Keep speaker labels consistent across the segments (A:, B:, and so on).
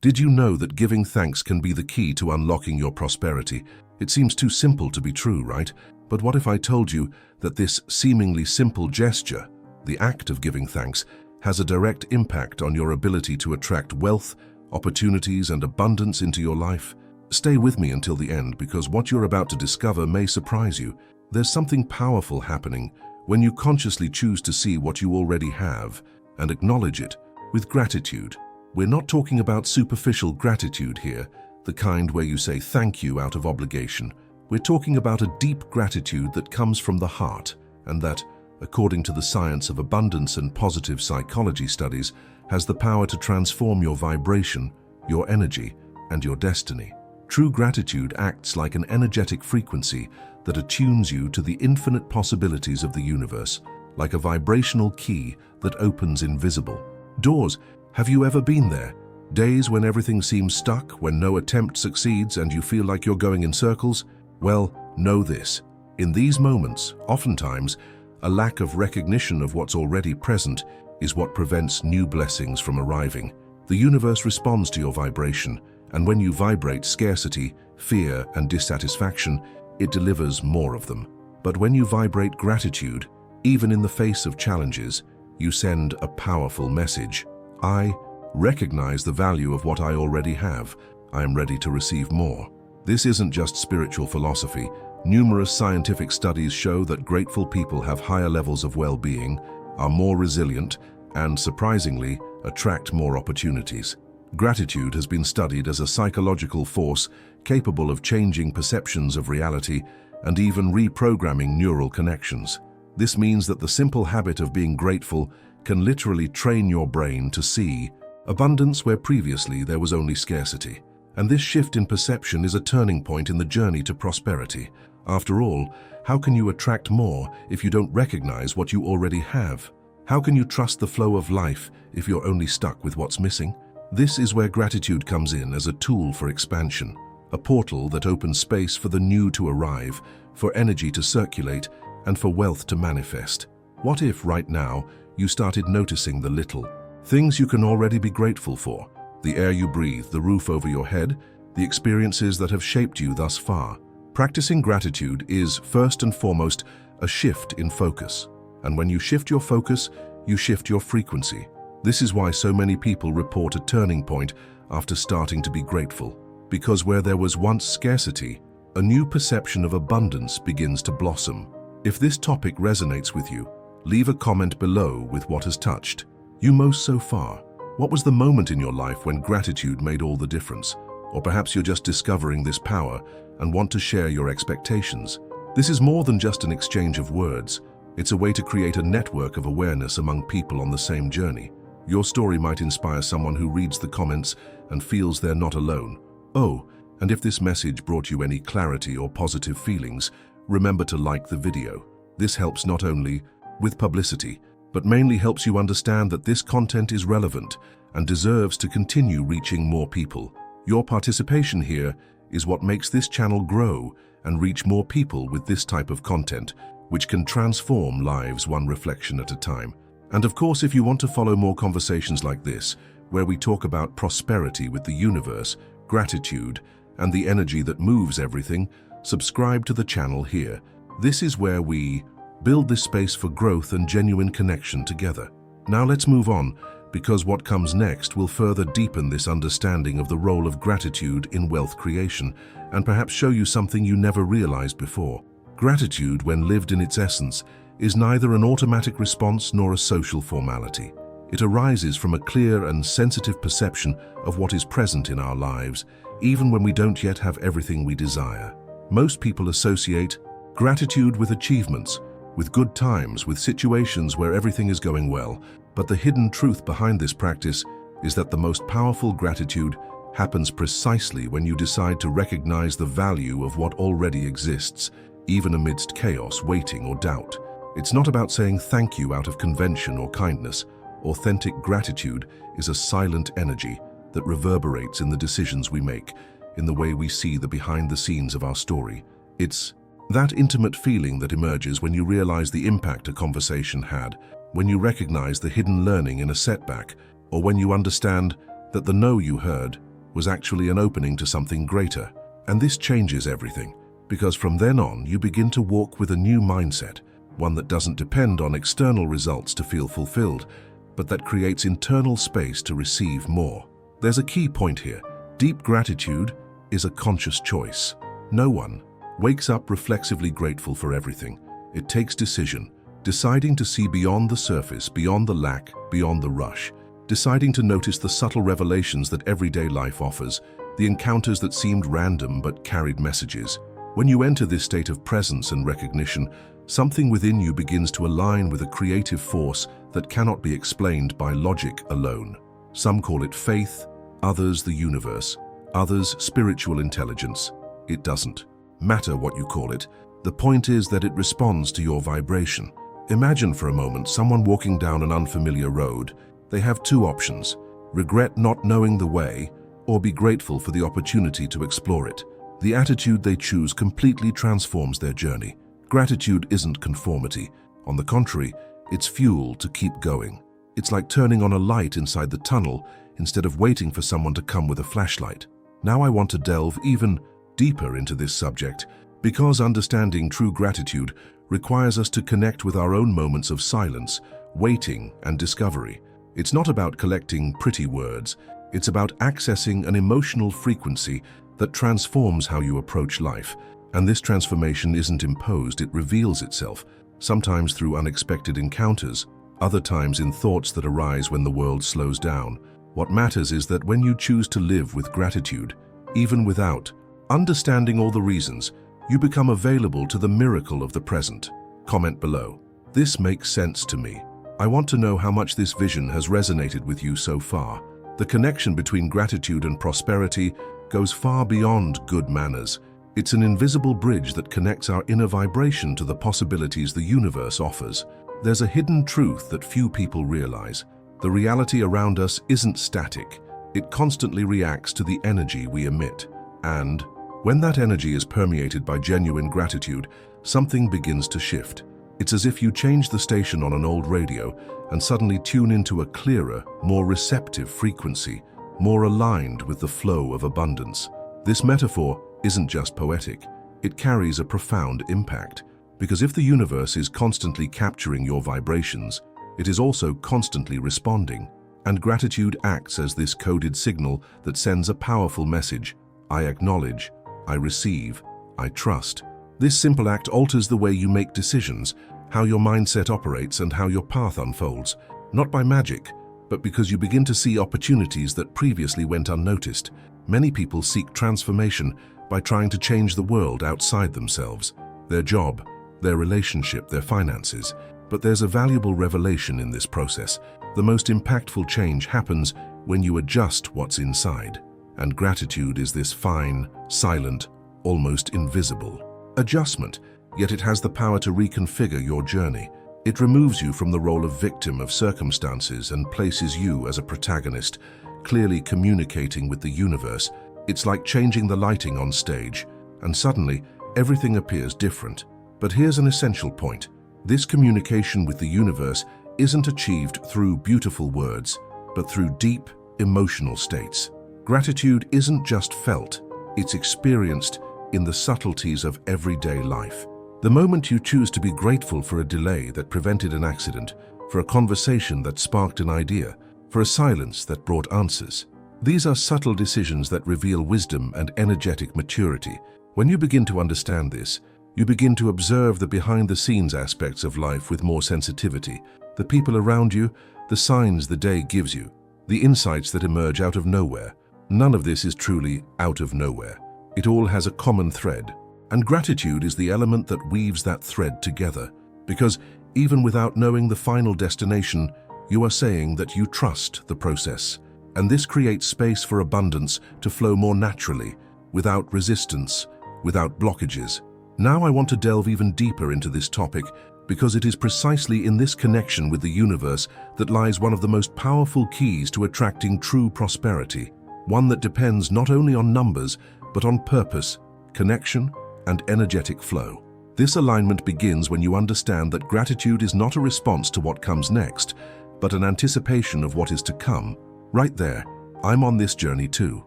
A: Did you know that giving thanks can be the key to unlocking your prosperity? It seems too simple to be true, right? But what if I told you that this seemingly simple gesture, the act of giving thanks, has a direct impact on your ability to attract wealth, opportunities, and abundance into your life? Stay with me until the end, because what you're about to discover may surprise you. There's something powerful happening when you consciously choose to see what you already have and acknowledge it with gratitude. We're not talking about superficial gratitude here, the kind where you say thank you out of obligation. We're talking about a deep gratitude that comes from the heart, and that, according to the science of abundance and positive psychology studies, has the power to transform your vibration, your energy, and your destiny. True gratitude acts like an energetic frequency that attunes you to the infinite possibilities of the universe, like a vibrational key that opens invisible doors. Have you ever been there? Days when everything seems stuck, when no attempt succeeds and you feel like you're going in circles? Well, know this. In these moments, oftentimes, a lack of recognition of what's already present is what prevents new blessings from arriving. The universe responds to your vibration, and when you vibrate scarcity, fear, and dissatisfaction, it delivers more of them. But when you vibrate gratitude, even in the face of challenges, you send a powerful message. I recognize the value of what I already have. I am ready to receive more. This isn't just spiritual philosophy. Numerous scientific studies show that grateful people have higher levels of well-being, are more resilient, and, surprisingly, attract more opportunities. Gratitude has been studied as a psychological force capable of changing perceptions of reality and even reprogramming neural connections. This means that the simple habit of being grateful can literally train your brain to see abundance where previously there was only scarcity. And this shift in perception is a turning point in the journey to prosperity. After all, how can you attract more if you don't recognize what you already have? How can you trust the flow of life if you're only stuck with what's missing? This is where gratitude comes in as a tool for expansion, a portal that opens space for the new to arrive, for energy to circulate, and for wealth to manifest. What if, right now, you started noticing the little things you can already be grateful for? The air you breathe, the roof over your head, the experiences that have shaped you thus far. Practicing gratitude is, first and foremost, a shift in focus. And when you shift your focus, you shift your frequency. This is why so many people report a turning point after starting to be grateful. Because where there was once scarcity, a new perception of abundance begins to blossom. If this topic resonates with you, leave a comment below with what has touched you most so far. What was the moment in your life when gratitude made all the difference? Or perhaps you're just discovering this power and want to share your expectations. This is more than just an exchange of words. It's a way to create a network of awareness among people on the same journey. Your story might inspire someone who reads the comments and feels they're not alone. Oh, and if this message brought you any clarity or positive feelings, remember to like the video. This helps not only with publicity, but mainly helps you understand that this content is relevant and deserves to continue reaching more people. Your participation here is what makes this channel grow and reach more people with this type of content, which can transform lives one reflection at a time. And of course, if you want to follow more conversations like this, where we talk about prosperity with the universe, gratitude, and the energy that moves everything, subscribe to the channel here. This is where we build this space for growth and genuine connection together. Now let's move on, because what comes next will further deepen this understanding of the role of gratitude in wealth creation and perhaps show you something you never realized before. Gratitude, when lived in its essence, is neither an automatic response nor a social formality. It arises from a clear and sensitive perception of what is present in our lives, even when we don't yet have everything we desire. Most people associate gratitude with achievements, with good times, with situations where everything is going well. But the hidden truth behind this practice is that the most powerful gratitude happens precisely when you decide to recognize the value of what already exists, even amidst chaos, waiting, or doubt. It's not about saying thank you out of convention or kindness. Authentic gratitude is a silent energy that reverberates in the decisions we make, in the way we see the behind the scenes of our story. It's that intimate feeling that emerges when you realize the impact a conversation had, when you recognize the hidden learning in a setback, or when you understand that the no you heard was actually an opening to something greater. And this changes everything, because from then on you begin to walk with a new mindset, one that doesn't depend on external results to feel fulfilled, but that creates internal space to receive more. There's a key point here. Deep gratitude is a conscious choice. No one wakes up reflexively grateful for everything. It takes decision, deciding to see beyond the surface, beyond the lack, beyond the rush, deciding to notice the subtle revelations that everyday life offers, the encounters that seemed random but carried messages. When you enter this state of presence and recognition, something within you begins to align with a creative force that cannot be explained by logic alone. Some call it faith, others the universe, others spiritual intelligence. It doesn't matter what you call it. The point is that it responds to your vibration. Imagine for a moment someone walking down an unfamiliar road. They have two options: regret not knowing the way, or be grateful for the opportunity to explore it. The attitude they choose completely transforms their journey. Gratitude isn't conformity. On the contrary, it's fuel to keep going. It's like turning on a light inside the tunnel instead of waiting for someone to come with a flashlight. Now I want to delve even deeper into this subject, because understanding true gratitude requires us to connect with our own moments of silence, waiting, and discovery. It's not about collecting pretty words. It's about accessing an emotional frequency that transforms how you approach life. And this transformation isn't imposed, it reveals itself, sometimes through unexpected encounters, other times in thoughts that arise when the world slows down. What matters is that when you choose to live with gratitude, even without understanding all the reasons, you become available to the miracle of the present. Comment below. This makes sense to me. I want to know how much this vision has resonated with you so far. The connection between gratitude and prosperity goes far beyond good manners. It's an invisible bridge that connects our inner vibration to the possibilities the universe offers. There's a hidden truth that few people realize. The reality around us isn't static. It constantly reacts to the energy we emit. And when that energy is permeated by genuine gratitude, something begins to shift. It's as if you change the station on an old radio and suddenly tune into a clearer, more receptive frequency, more aligned with the flow of abundance. This metaphor isn't just poetic. It carries a profound impact, because if the universe is constantly capturing your vibrations, it is also constantly responding. And gratitude acts as this coded signal that sends a powerful message: I acknowledge, I receive, I trust. This simple act alters the way you make decisions, how your mindset operates, and how your path unfolds. Not by magic, but because you begin to see opportunities that previously went unnoticed. Many people seek transformation by trying to change the world outside themselves, their job, their relationship, their finances. But there's a valuable revelation in this process. The most impactful change happens when you adjust what's inside. And gratitude is this fine, silent, almost invisible adjustment, yet it has the power to reconfigure your journey. It removes you from the role of victim of circumstances and places you as a protagonist, clearly communicating with the universe. It's like changing the lighting on stage, and suddenly everything appears different. But here's an essential point. This communication with the universe isn't achieved through beautiful words, but through deep, emotional states. Gratitude isn't just felt, it's experienced in the subtleties of everyday life. The moment you choose to be grateful for a delay that prevented an accident, for a conversation that sparked an idea, for a silence that brought answers. These are subtle decisions that reveal wisdom and energetic maturity. When you begin to understand this, you begin to observe the behind-the-scenes aspects of life with more sensitivity, the people around you, the signs the day gives you, the insights that emerge out of nowhere. None of this is truly out of nowhere. It all has a common thread, and gratitude is the element that weaves that thread together, because even without knowing the final destination, you are saying that you trust the process, and this creates space for abundance to flow more naturally, without resistance, without blockages. Now I want to delve even deeper into this topic, because it is precisely in this connection with the universe that lies one of the most powerful keys to attracting true prosperity, one that depends not only on numbers, but on purpose, connection, and energetic flow. This alignment begins when you understand that gratitude is not a response to what comes next, but an anticipation of what is to come. Right there, I'm on this journey too.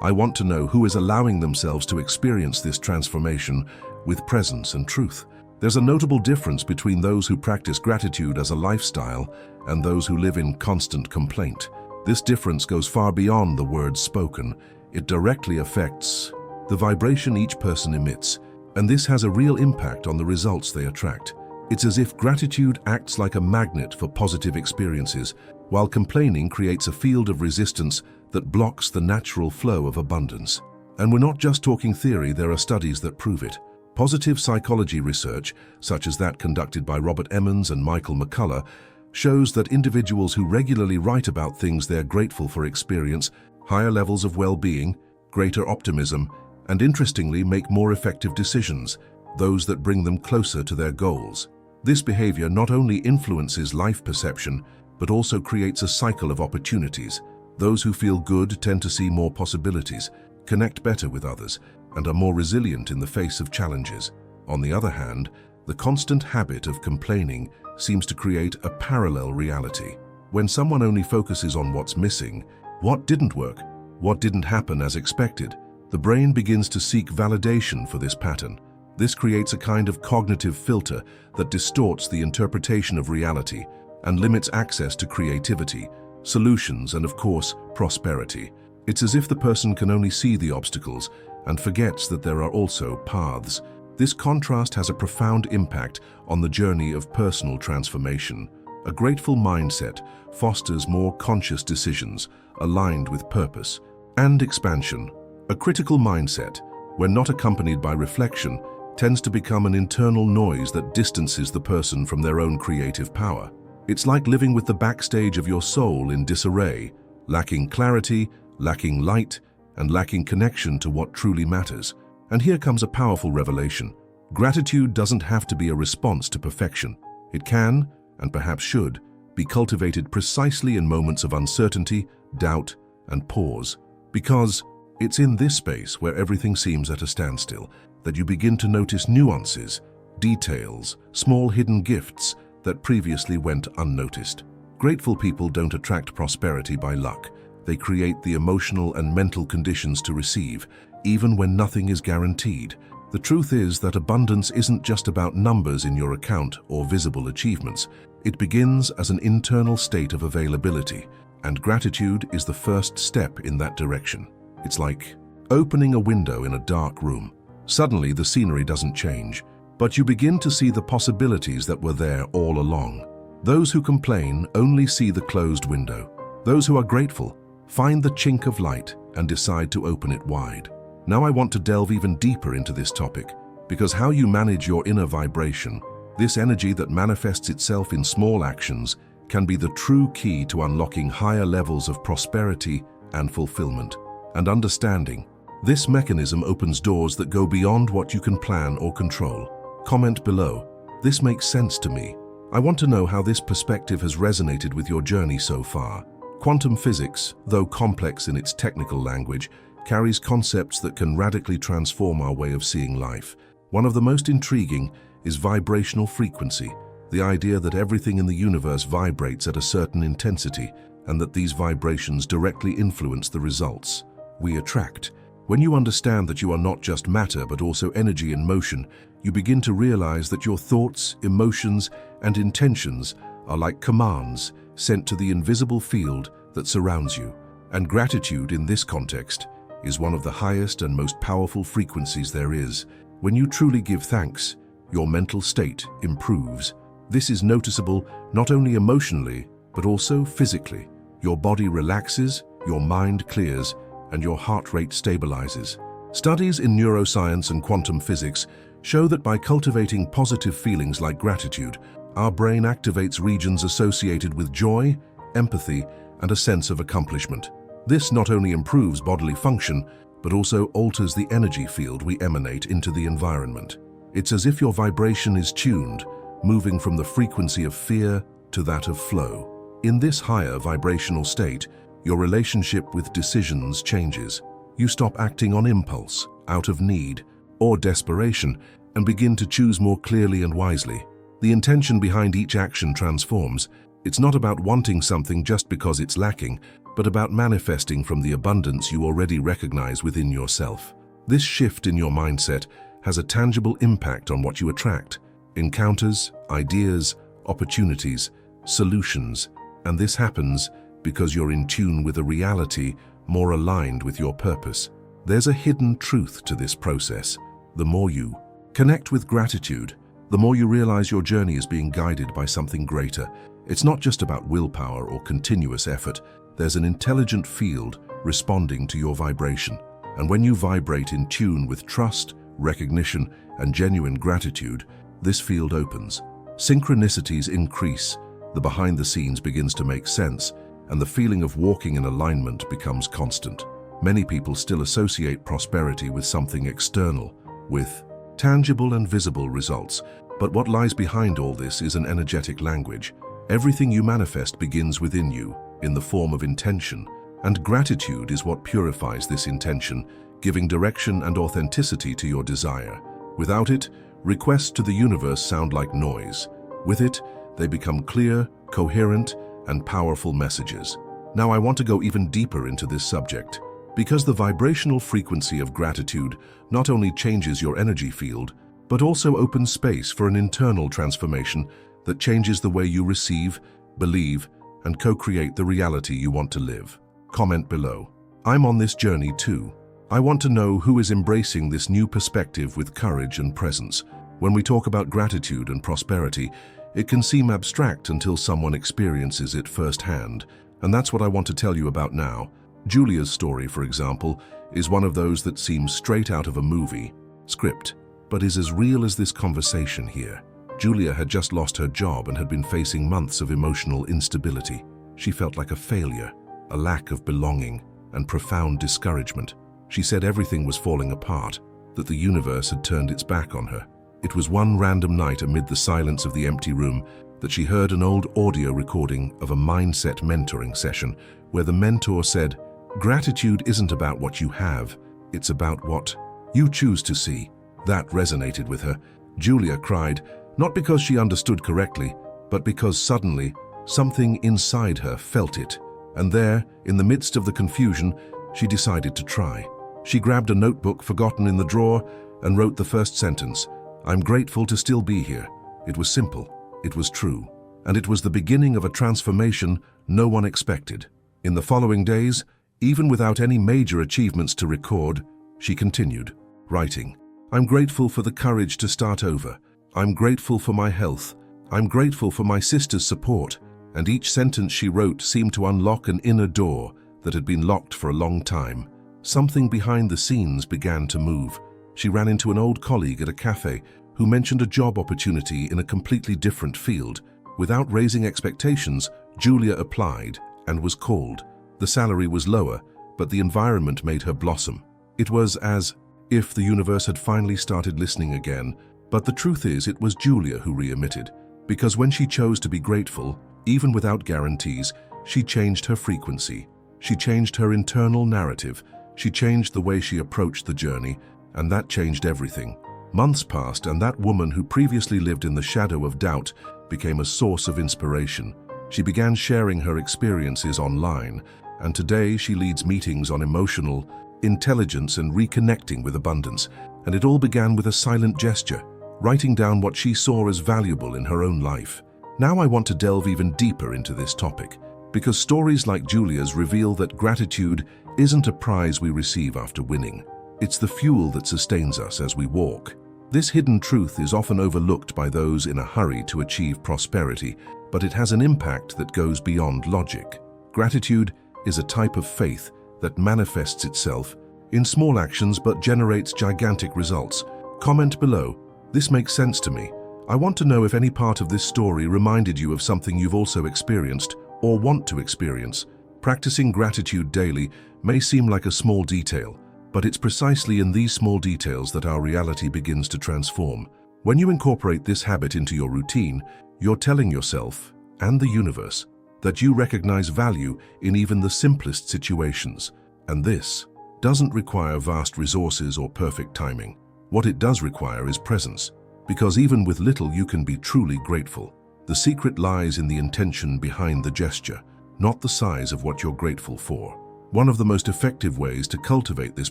A: I want to know who is allowing themselves to experience this transformation with presence and truth. There's a notable difference between those who practice gratitude as a lifestyle and those who live in constant complaint. This difference goes far beyond the words spoken. It directly affects the vibration each person emits, and this has a real impact on the results they attract. It's as if gratitude acts like a magnet for positive experiences, while complaining creates a field of resistance that blocks the natural flow of abundance. And we're not just talking theory, there are studies that prove it. Positive psychology research, such as that conducted by Robert Emmons and Michael McCullough, shows that individuals who regularly write about things they're grateful for experience higher levels of well-being, greater optimism, and interestingly make more effective decisions, those that bring them closer to their goals. This behavior not only influences life perception, but also creates a cycle of opportunities. Those who feel good tend to see more possibilities, connect better with others, and are more resilient in the face of challenges. On the other hand, the constant habit of complaining seems to create a parallel reality. When someone only focuses on what's missing, what didn't work, what didn't happen as expected, the brain begins to seek validation for this pattern. This creates a kind of cognitive filter that distorts the interpretation of reality and limits access to creativity, solutions, and of course, prosperity. It's as if the person can only see the obstacles and forgets that there are also paths. This contrast has a profound impact on the journey of personal transformation. A grateful mindset fosters more conscious decisions aligned with purpose and expansion. A critical mindset, when not accompanied by reflection, tends to become an internal noise that distances the person from their own creative power. It's like living with the backstage of your soul in disarray, lacking clarity, lacking light, and lacking connection to what truly matters. And here comes a powerful revelation. Gratitude doesn't have to be a response to perfection. It can, and perhaps should, be cultivated precisely in moments of uncertainty, doubt, and pause. Because it's in this space where everything seems at a standstill that you begin to notice nuances, details, small hidden gifts that previously went unnoticed. Grateful people don't attract prosperity by luck. They create the emotional and mental conditions to receive, even when nothing is guaranteed. The truth is that abundance isn't just about numbers in your account or visible achievements. It begins as an internal state of availability, and gratitude is the first step in that direction. It's like opening a window in a dark room. Suddenly, the scenery doesn't change, but you begin to see the possibilities that were there all along. Those who complain only see the closed window. Those who are grateful find the chink of light and decide to open it wide. Now I want to delve even deeper into this topic, because how you manage your inner vibration, this energy that manifests itself in small actions, can be the true key to unlocking higher levels of prosperity and fulfillment. And understanding this mechanism opens doors that go beyond what you can plan or control. Comment below. This makes sense to me. I want to know how this perspective has resonated with your journey so far. Quantum physics, though complex in its technical language, carries concepts that can radically transform our way of seeing life. One of the most intriguing is vibrational frequency, the idea that everything in the universe vibrates at a certain intensity and that these vibrations directly influence the results we attract. When you understand that you are not just matter but also energy in motion, you begin to realize that your thoughts, emotions, and intentions are like commands sent to the invisible field that surrounds you. And gratitude in this context is one of the highest and most powerful frequencies there is. When you truly give thanks, your mental state improves. This is noticeable not only emotionally, but also physically. Your body relaxes, your mind clears, and your heart rate stabilizes. Studies in neuroscience and quantum physics show that by cultivating positive feelings like gratitude, our brain activates regions associated with joy, empathy, and a sense of accomplishment. This not only improves bodily function, but also alters the energy field we emanate into the environment. It's as if your vibration is tuned, moving from the frequency of fear to that of flow. In this higher vibrational state, your relationship with decisions changes. You stop acting on impulse, out of need, or desperation, and begin to choose more clearly and wisely. The intention behind each action transforms. It's not about wanting something just because it's lacking, but about manifesting from the abundance you already recognize within yourself. This shift in your mindset has a tangible impact on what you attract: encounters, ideas, opportunities, solutions, and this happens because you're in tune with a reality more aligned with your purpose. There's a hidden truth to this process. The more you connect with gratitude, the more you realize your journey is being guided by something greater. It's not just about willpower or continuous effort. There's an intelligent field responding to your vibration. And when you vibrate in tune with trust, recognition, and genuine gratitude, this field opens. Synchronicities increase, the behind the scenes begins to make sense, and the feeling of walking in alignment becomes constant. Many people still associate prosperity with something external, with tangible and visible results. But what lies behind all this is an energetic language. Everything you manifest begins within you, in the form of intention, and gratitude is what purifies this intention, giving direction and authenticity to your desire. Without it, requests to the universe sound like noise. With it, they become clear, coherent, and powerful messages. Now I want to go even deeper into this subject, because the vibrational frequency of gratitude not only changes your energy field, but also opens space for an internal transformation that changes the way you receive, believe, and co-create the reality you want to live. Comment below. I'm on this journey too. I want to know who is embracing this new perspective with courage and presence. When we talk about gratitude and prosperity, it can seem abstract until someone experiences it firsthand, and that's what I want to tell you about now. Julia's story, for example, is one of those that seems straight out of a movie script, but is as real as this conversation here. Julia had just lost her job and had been facing months of emotional instability. She felt like a failure, a lack of belonging, and profound discouragement. She said everything was falling apart, that the universe had turned its back on her. It was one random night amid the silence of the empty room that she heard an old audio recording of a mindset mentoring session where the mentor said, "Gratitude isn't about what you have, it's about what you choose to see." That resonated with her. Julia cried, not because she understood correctly, but because suddenly something inside her felt it. And there, in the midst of the confusion, she decided to try. She grabbed a notebook forgotten in the drawer and wrote the first sentence, "I'm grateful to still be here." It was simple, it was true, and it was the beginning of a transformation no one expected. In the following days, even without any major achievements to record, she continued, writing, "I'm grateful for the courage to start over. I'm grateful for my health. I'm grateful for my sister's support." And each sentence she wrote seemed to unlock an inner door that had been locked for a long time. Something behind the scenes began to move. She ran into an old colleague at a cafe who mentioned a job opportunity in a completely different field. Without raising expectations, Julia applied and was called. The salary was lower, but the environment made her blossom. It was as if the universe had finally started listening again. But the truth is, it was Julia who re-emitted, because when she chose to be grateful, even without guarantees, she changed her frequency. She changed her internal narrative. She changed the way she approached the journey, and that changed everything. Months passed, and that woman who previously lived in the shadow of doubt became a source of inspiration. She began sharing her experiences online, and today she leads meetings on emotional intelligence and reconnecting with abundance. And it all began with a silent gesture, writing down what she saw as valuable in her own life. Now I want to delve even deeper into this topic, because stories like Julia's reveal that gratitude isn't a prize we receive after winning. It's the fuel that sustains us as we walk. This hidden truth is often overlooked by those in a hurry to achieve prosperity, but it has an impact that goes beyond logic. Gratitude is a type of faith that manifests itself in small actions but generates gigantic results. Comment below. This makes sense to me. I want to know if any part of this story reminded you of something you've also experienced or want to experience. Practicing gratitude daily may seem like a small detail, but it's precisely in these small details that our reality begins to transform. When you incorporate this habit into your routine, you're telling yourself and the universe that you recognize value in even the simplest situations. And this doesn't require vast resources or perfect timing. What it does require is presence, because even with little you can be truly grateful. The secret lies in the intention behind the gesture. not the size of what you're grateful for. One of the most effective ways to cultivate this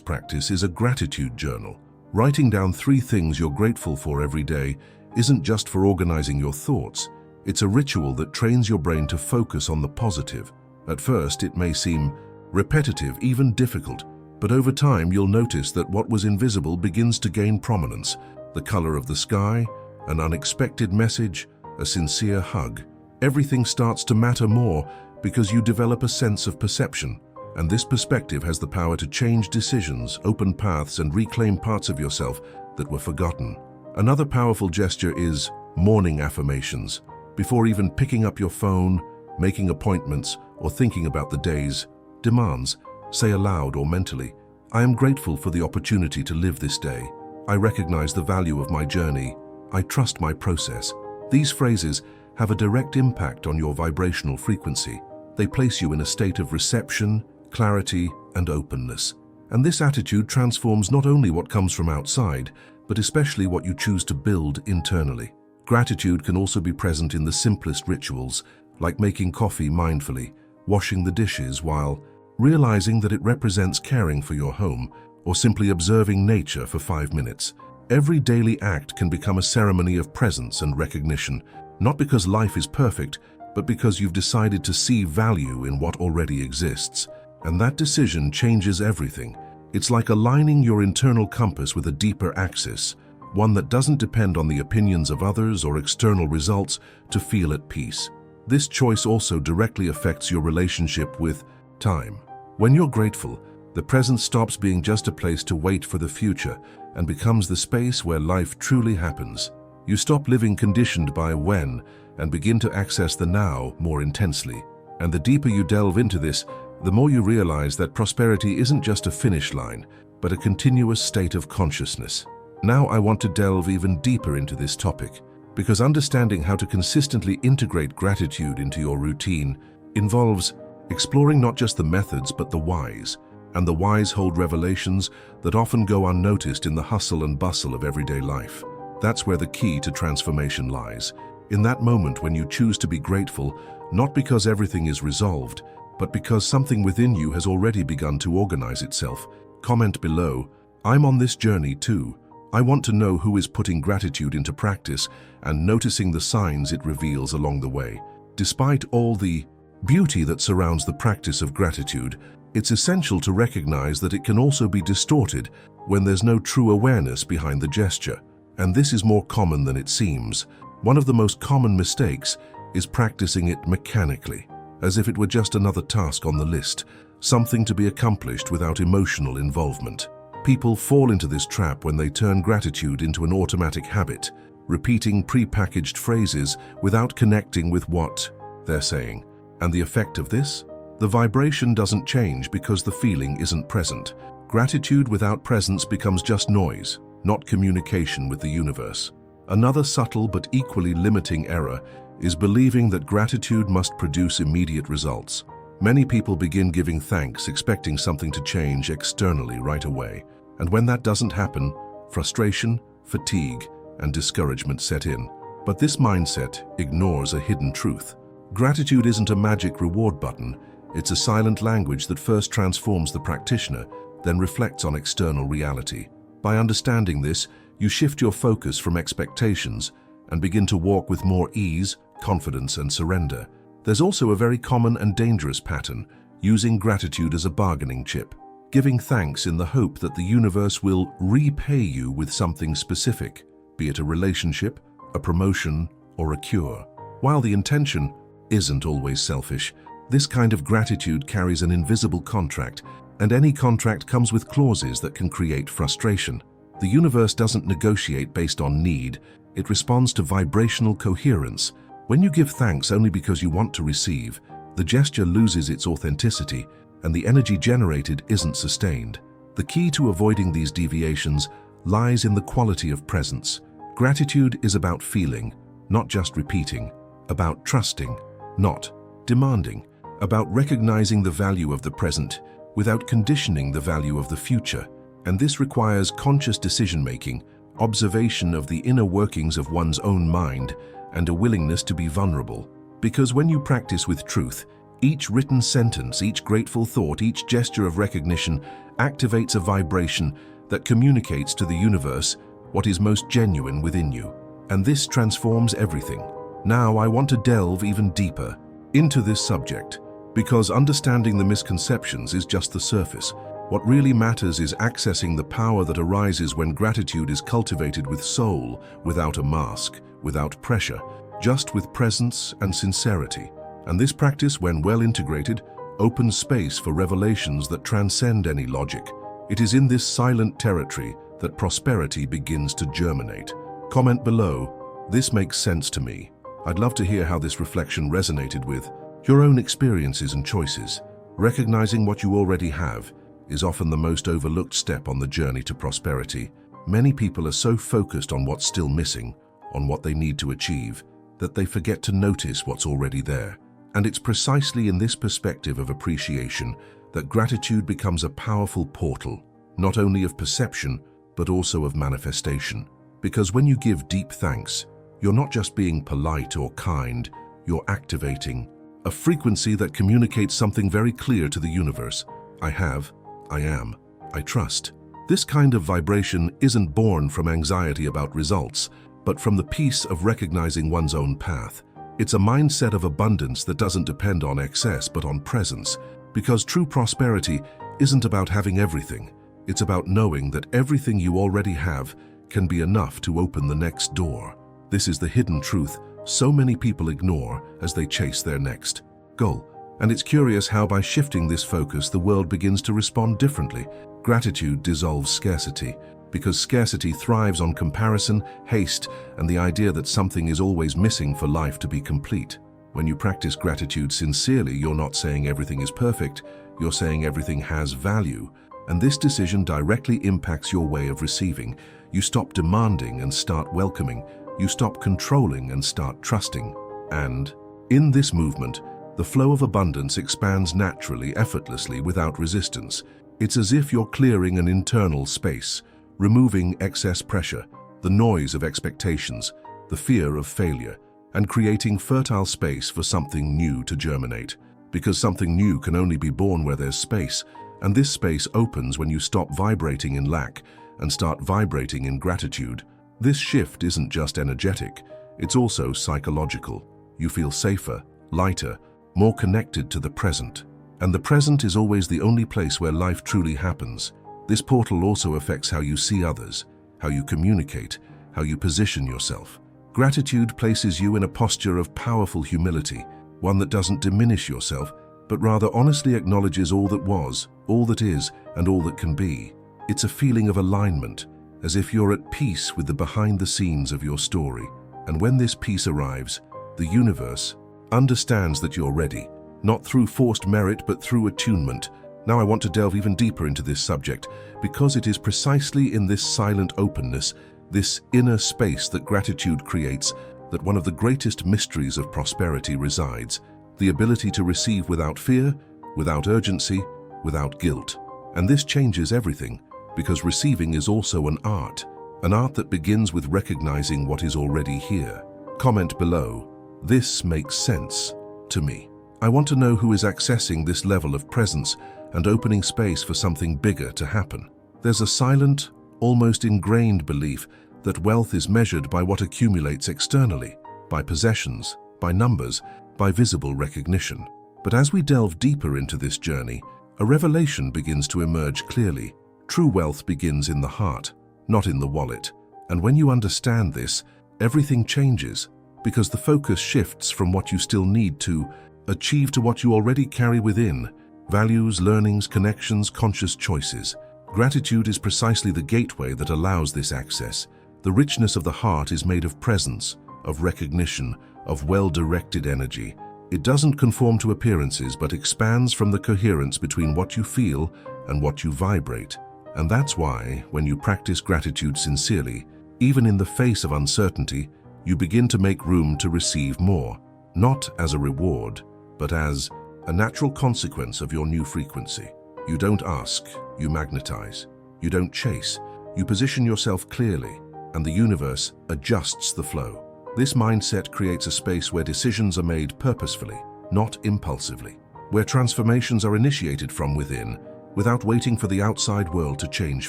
A: practice is a gratitude journal. Writing down 3 things you're grateful for every day isn't just for organizing your thoughts. It's a ritual that trains your brain to focus on the positive. At first, it may seem repetitive, even difficult, but over time you'll notice that what was invisible begins to gain prominence. The color of the sky, an unexpected message, a sincere hug. Everything starts to matter more because you develop a sense of perception, and this perspective has the power to change decisions, open paths, and reclaim parts of yourself that were forgotten. Another powerful gesture is morning affirmations. Before even picking up your phone, making appointments, or thinking about the day's demands, say aloud or mentally, "I am grateful for the opportunity to live this day. I recognize the value of my journey. I trust my process." These phrases have a direct impact on your vibrational frequency. They place you in a state of reception, clarity, and openness. And this attitude transforms not only what comes from outside, but especially what you choose to build internally. Gratitude can also be present in the simplest rituals, like making coffee mindfully, washing the dishes while realizing that it represents caring for your home, or simply observing nature for 5 minutes. Every daily act can become a ceremony of presence and recognition, not because life is perfect, but because you've decided to see value in what already exists. And that decision changes everything. It's like aligning your internal compass with a deeper axis, one that doesn't depend on the opinions of others or external results to feel at peace. This choice also directly affects your relationship with time. When you're grateful, the present stops being just a place to wait for the future and becomes the space where life truly happens. You stop living conditioned by when and begin to access the now more intensely. And the deeper you delve into this, the more you realize that prosperity isn't just a finish line, but a continuous state of consciousness. Now I want to delve even deeper into this topic, because understanding how to consistently integrate gratitude into your routine involves exploring not just the methods but the whys, and the whys hold revelations that often go unnoticed in the hustle and bustle of everyday life. That's where the key to transformation lies, in that moment when you choose to be grateful, not because everything is resolved, but because something within you has already begun to organize itself. Comment below, "I'm on this journey too." I want to know who is putting gratitude into practice and noticing the signs it reveals along the way. Despite all the beauty that surrounds the practice of gratitude, it's essential to recognize that it can also be distorted when there's no true awareness behind the gesture. And this is more common than it seems. One of the most common mistakes is practicing it mechanically, as if it were just another task on the list, something to be accomplished without emotional involvement. People fall into this trap when they turn gratitude into an automatic habit, repeating pre-packaged phrases without connecting with what they're saying. And the effect of this? The vibration doesn't change because the feeling isn't present. Gratitude without presence becomes just noise, not communication with the universe. Another subtle but equally limiting error is believing that gratitude must produce immediate results. Many people begin giving thanks expecting something to change externally right away. And when that doesn't happen, frustration, fatigue, and discouragement set in. But this mindset ignores a hidden truth. Gratitude isn't a magic reward button. It's a silent language that first transforms the practitioner, then reflects on external reality. By understanding this, you shift your focus from expectations and begin to walk with more ease, confidence, and surrender. There's also a very common and dangerous pattern, using gratitude as a bargaining chip, giving thanks in the hope that the universe will repay you with something specific, be it a relationship, a promotion, or a cure. While the intention isn't always selfish, this kind of gratitude carries an invisible contract, and any contract comes with clauses that can create frustration. The universe doesn't negotiate based on need, it responds to vibrational coherence. When you give thanks only because you want to receive, the gesture loses its authenticity, and the energy generated isn't sustained. The key to avoiding these deviations lies in the quality of presence. Gratitude is about feeling, not just repeating, about trusting, not demanding, about recognizing the value of the present without conditioning the value of the future. And this requires conscious decision-making, observation of the inner workings of one's own mind, and a willingness to be vulnerable. Because when you practice with truth, Each written sentence, each grateful thought, each gesture of recognition activates a vibration that communicates to the universe what is most genuine within you. And this transforms everything. Now I want to delve even deeper into this subject, because understanding the misconceptions is just the surface. What really matters is accessing the power that arises when gratitude is cultivated with soul, without a mask, without pressure, just with presence and sincerity. And this practice, when well integrated, opens space for revelations that transcend any logic. It is in this silent territory that prosperity begins to germinate. Comment below, this makes sense to me. I'd love to hear how this reflection resonated with your own experiences and choices. Recognizing what you already have is often the most overlooked step on the journey to prosperity. Many people are so focused on what's still missing, on what they need to achieve, that they forget to notice what's already there. And it's precisely in this perspective of appreciation that gratitude becomes a powerful portal, not only of perception, but also of manifestation. Because when you give deep thanks, you're not just being polite or kind, you're activating a frequency that communicates something very clear to the universe. I have, I am, I trust. This kind of vibration isn't born from anxiety about results, but from the peace of recognizing one's own path. It's a mindset of abundance that doesn't depend on excess but on presence, because true prosperity isn't about having everything. It's about knowing that everything you already have can be enough to open the next door. This is the hidden truth so many people ignore as they chase their next goal. And it's curious how by shifting this focus, the world begins to respond differently. Gratitude dissolves scarcity, because scarcity thrives on comparison, haste, and the idea that something is always missing for life to be complete. When you practice gratitude sincerely, you're not saying everything is perfect, you're saying everything has value. And this decision directly impacts your way of receiving. You stop demanding and start welcoming. You stop controlling and start trusting. And in this movement, the flow of abundance expands naturally, effortlessly, without resistance. It's as if you're clearing an internal space, removing excess pressure, the noise of expectations, the fear of failure, and creating fertile space for something new to germinate. Because something new can only be born where there's space, and this space opens when you stop vibrating in lack and start vibrating in gratitude. This shift isn't just energetic, it's also psychological. You feel safer, lighter, more connected to the present. And the present is always the only place where life truly happens. This portal also affects how you see others, how you communicate, how you position yourself. Gratitude places you in a posture of powerful humility, one that doesn't diminish yourself, but rather honestly acknowledges all that was, all that is, and all that can be. It's a feeling of alignment, as if you're at peace with the behind the scenes of your story. And when this peace arrives, the universe understands that you're ready, not through forced merit but through attunement. Now I want to delve even deeper into this subject, because it is precisely in this silent openness, this inner space that gratitude creates, that one of the greatest mysteries of prosperity resides. The ability to receive without fear, without urgency, without guilt. And this changes everything, because receiving is also an art that begins with recognizing what is already here. Comment below, this makes sense to me. I want to know who is accessing this level of presence and opening space for something bigger to happen. There's a silent, almost ingrained belief that wealth is measured by what accumulates externally, by possessions, by numbers, by visible recognition. But as we delve deeper into this journey, a revelation begins to emerge clearly. True wealth begins in the heart, not in the wallet. And when you understand this, everything changes, because the focus shifts from what you still need to achieve to what you already carry within: values, learnings, connections, conscious choices. Gratitude is precisely the gateway that allows this access. The richness of the heart is made of presence, of recognition, of well-directed energy. It doesn't conform to appearances but expands from the coherence between what you feel and what you vibrate. And that's why, when you practice gratitude sincerely, even in the face of uncertainty, you begin to make room to receive more, not as a reward, but as a natural consequence of your new frequency. You don't ask, you magnetize. You don't chase, you position yourself clearly, and the universe adjusts the flow. This mindset creates a space where decisions are made purposefully, not impulsively. where transformations are initiated from within, without waiting for the outside world to change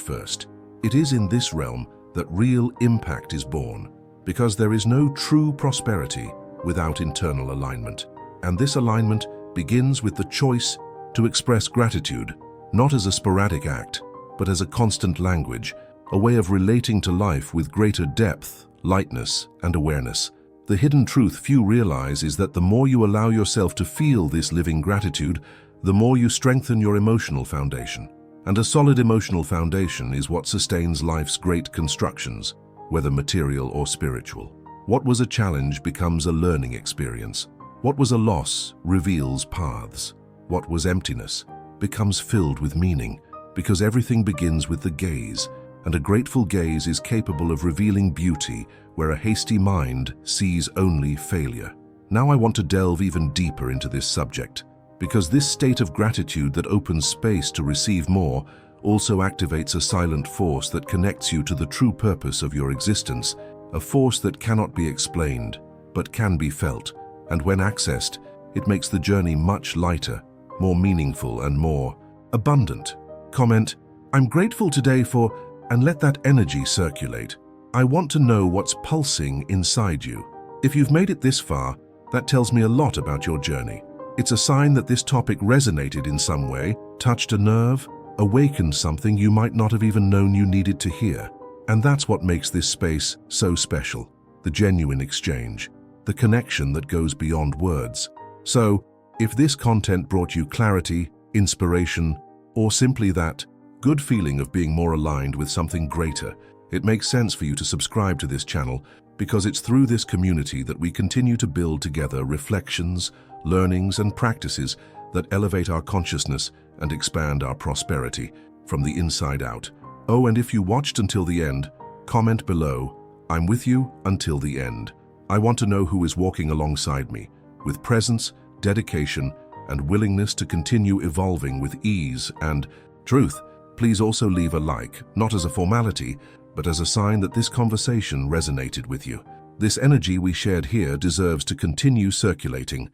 A: first. It is in this realm that real impact is born, because there is no true prosperity without internal alignment. And this alignment begins with the choice to express gratitude, not as a sporadic act, but as a constant language, a way of relating to life with greater depth, lightness, and awareness. The hidden truth few realize is that the more you allow yourself to feel this living gratitude, the more you strengthen your emotional foundation. And a solid emotional foundation is what sustains life's great constructions, whether material or spiritual. What was a challenge becomes a learning experience. What was a loss reveals paths. What was emptiness becomes filled with meaning, because everything begins with the gaze, and a grateful gaze is capable of revealing beauty where a hasty mind sees only failure. Now I want to delve even deeper into this subject, because this state of gratitude that opens space to receive more also activates a silent force that connects you to the true purpose of your existence, a force that cannot be explained, but can be felt, and when accessed, it makes the journey much lighter, more meaningful, and more abundant. Comment, I'm grateful today for, and let that energy circulate. I want to know what's pulsing inside you. If you've made it this far, that tells me a lot about your journey. It's a sign that this topic resonated in some way, touched a nerve, awakened something you might not have even known you needed to hear. And that's what makes this space so special, the genuine exchange, the connection that goes beyond words. So, if this content brought you clarity, inspiration, or simply that good feeling of being more aligned with something greater, it makes sense for you to subscribe to this channel, because it's through this community that we continue to build together reflections, learnings, and practices that elevate our consciousness and expand our prosperity from the inside out. Oh, and if you watched until the end, comment below, I'm with you until the end. I want to know who is walking alongside me, with presence, dedication, and willingness to continue evolving with ease and truth. Please also leave a like, not as a formality, but as a sign that this conversation resonated with you. This energy we shared here deserves to continue circulating,